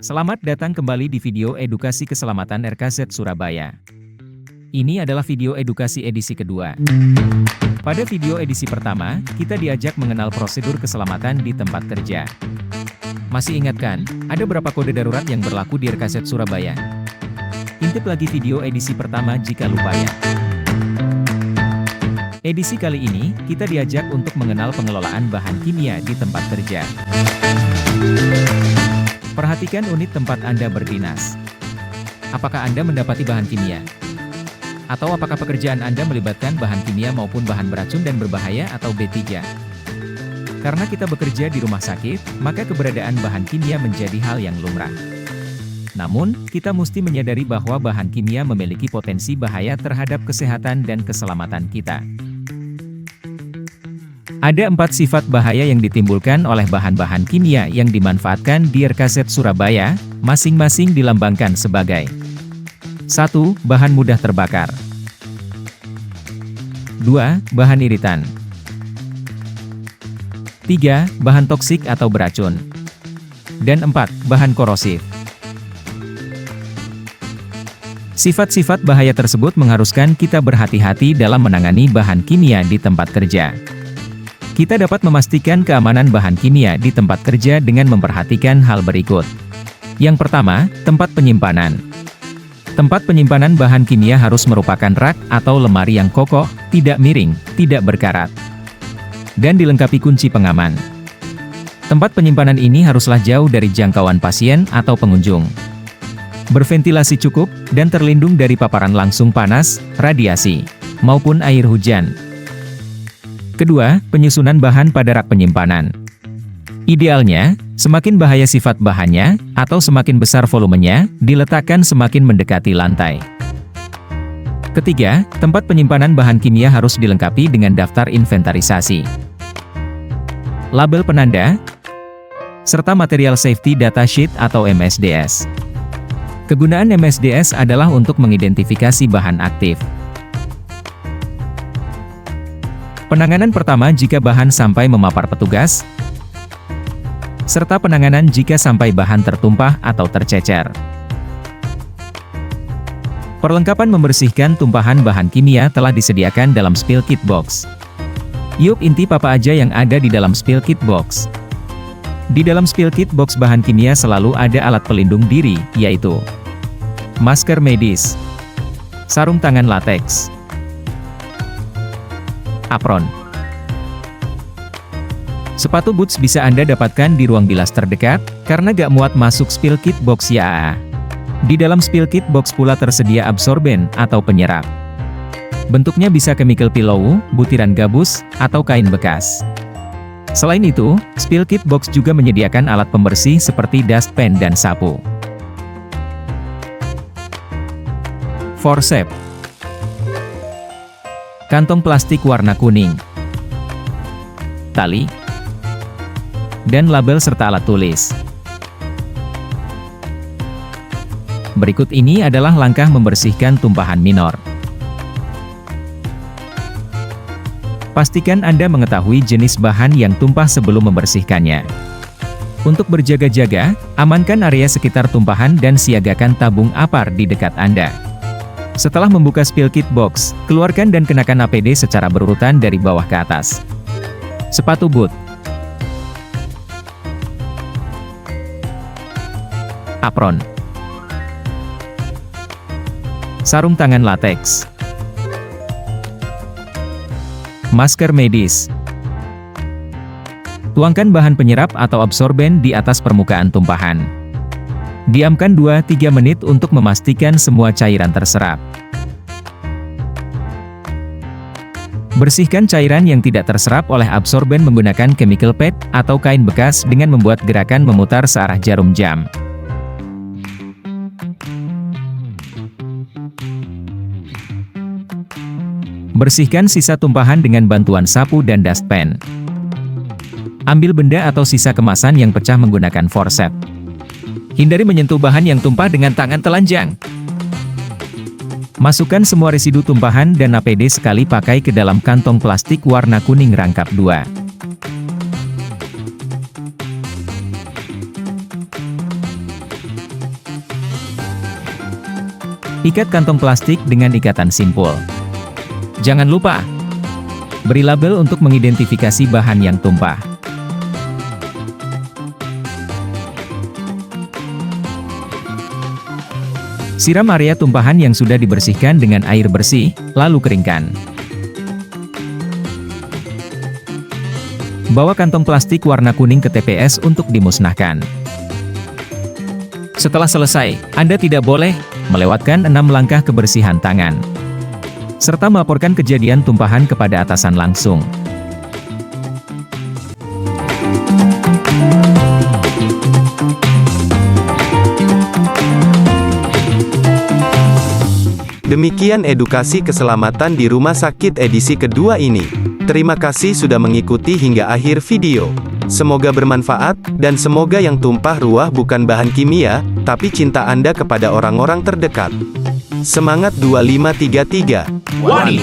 Selamat datang kembali di video edukasi keselamatan RKZ Surabaya. Ini adalah video edukasi edisi kedua. Pada video edisi pertama, kita diajak mengenal prosedur keselamatan di tempat kerja. Masih ingat kan, ada berapa kode darurat yang berlaku di RKZ Surabaya? Intip lagi video edisi pertama jika lupa ya. Edisi kali ini, kita diajak untuk mengenal pengelolaan bahan kimia di tempat kerja. Perhatikan unit tempat Anda berdinas. Apakah Anda mendapati bahan kimia? Atau apakah pekerjaan Anda melibatkan bahan kimia maupun bahan beracun dan berbahaya atau B3? Karena kita bekerja di rumah sakit, maka keberadaan bahan kimia menjadi hal yang lumrah. Namun, kita mesti menyadari bahwa bahan kimia memiliki potensi bahaya terhadap kesehatan dan keselamatan kita. Ada 4 sifat bahaya yang ditimbulkan oleh bahan-bahan kimia yang dimanfaatkan di RKZ Surabaya, masing-masing dilambangkan sebagai 1. Bahan mudah terbakar. 2. Bahan iritan. 3. Bahan toksik atau beracun. Dan 4. Bahan korosif. Sifat-sifat bahaya tersebut mengharuskan kita berhati-hati dalam menangani bahan kimia di tempat kerja. Kita dapat memastikan keamanan bahan kimia di tempat kerja dengan memperhatikan hal berikut. Yang pertama, tempat penyimpanan. Tempat penyimpanan bahan kimia harus merupakan rak atau lemari yang kokoh, tidak miring, tidak berkarat, dan dilengkapi kunci pengaman. Tempat penyimpanan ini haruslah jauh dari jangkauan pasien atau pengunjung. Berventilasi cukup, dan terlindung dari paparan langsung panas, radiasi, maupun air hujan. Kedua, penyusunan bahan pada rak penyimpanan. Idealnya, semakin bahaya sifat bahannya, atau semakin besar volumenya, diletakkan semakin mendekati lantai. Ketiga, tempat penyimpanan bahan kimia harus dilengkapi dengan daftar inventarisasi, label penanda, serta Material Safety Data Sheet atau MSDS. Kegunaan MSDS adalah untuk mengidentifikasi bahan aktif. Penanganan pertama jika bahan sampai memapar petugas, serta penanganan jika sampai bahan tertumpah atau tercecer. Perlengkapan membersihkan tumpahan bahan kimia telah disediakan dalam spill kit box. Yuk intip apa aja yang ada di dalam spill kit box. Di dalam spill kit box bahan kimia selalu ada alat pelindung diri, yaitu masker medis, sarung tangan lateks, apron. Sepatu boots bisa Anda dapatkan di ruang bilas terdekat, karena gak muat masuk spill kit box ya. Di dalam spill kit box pula tersedia absorben atau penyerap. Bentuknya bisa chemical pillow, butiran gabus, atau kain bekas. Selain itu, spill kit box juga menyediakan alat pembersih seperti dustpan dan sapu. Forceps, kantong plastik warna kuning, tali, dan label serta alat tulis. Berikut ini adalah langkah membersihkan tumpahan minor. Pastikan Anda mengetahui jenis bahan yang tumpah sebelum membersihkannya. Untuk berjaga-jaga, amankan area sekitar tumpahan dan siagakan tabung apar di dekat Anda. Setelah membuka spill kit box, keluarkan dan kenakan APD secara berurutan dari bawah ke atas. Sepatu boot, apron, sarung tangan lateks, masker medis. Tuangkan bahan penyerap atau absorben di atas permukaan tumpahan. Diamkan 2-3 menit untuk memastikan semua cairan terserap. Bersihkan cairan yang tidak terserap oleh absorben menggunakan chemical pad atau kain bekas dengan membuat gerakan memutar searah jarum jam. Bersihkan sisa tumpahan dengan bantuan sapu dan dustpan. Ambil benda atau sisa kemasan yang pecah menggunakan forceps. Hindari menyentuh bahan yang tumpah dengan tangan telanjang. Masukkan semua residu tumpahan dan APD sekali pakai ke dalam kantong plastik warna kuning rangkap 2. Ikat kantong plastik dengan ikatan simpul. Jangan lupa beri label untuk mengidentifikasi bahan yang tumpah. Siram area tumpahan yang sudah dibersihkan dengan air bersih, lalu keringkan. Bawa kantong plastik warna kuning ke TPS untuk dimusnahkan. Setelah selesai, Anda tidak boleh melewatkan 6 langkah kebersihan tangan, serta melaporkan kejadian tumpahan kepada atasan langsung. Demikian edukasi keselamatan di rumah sakit edisi kedua ini. Terima kasih sudah mengikuti hingga akhir video. Semoga bermanfaat, dan semoga yang tumpah ruah bukan bahan kimia, tapi cinta Anda kepada orang-orang terdekat. Semangat 2533. Wani.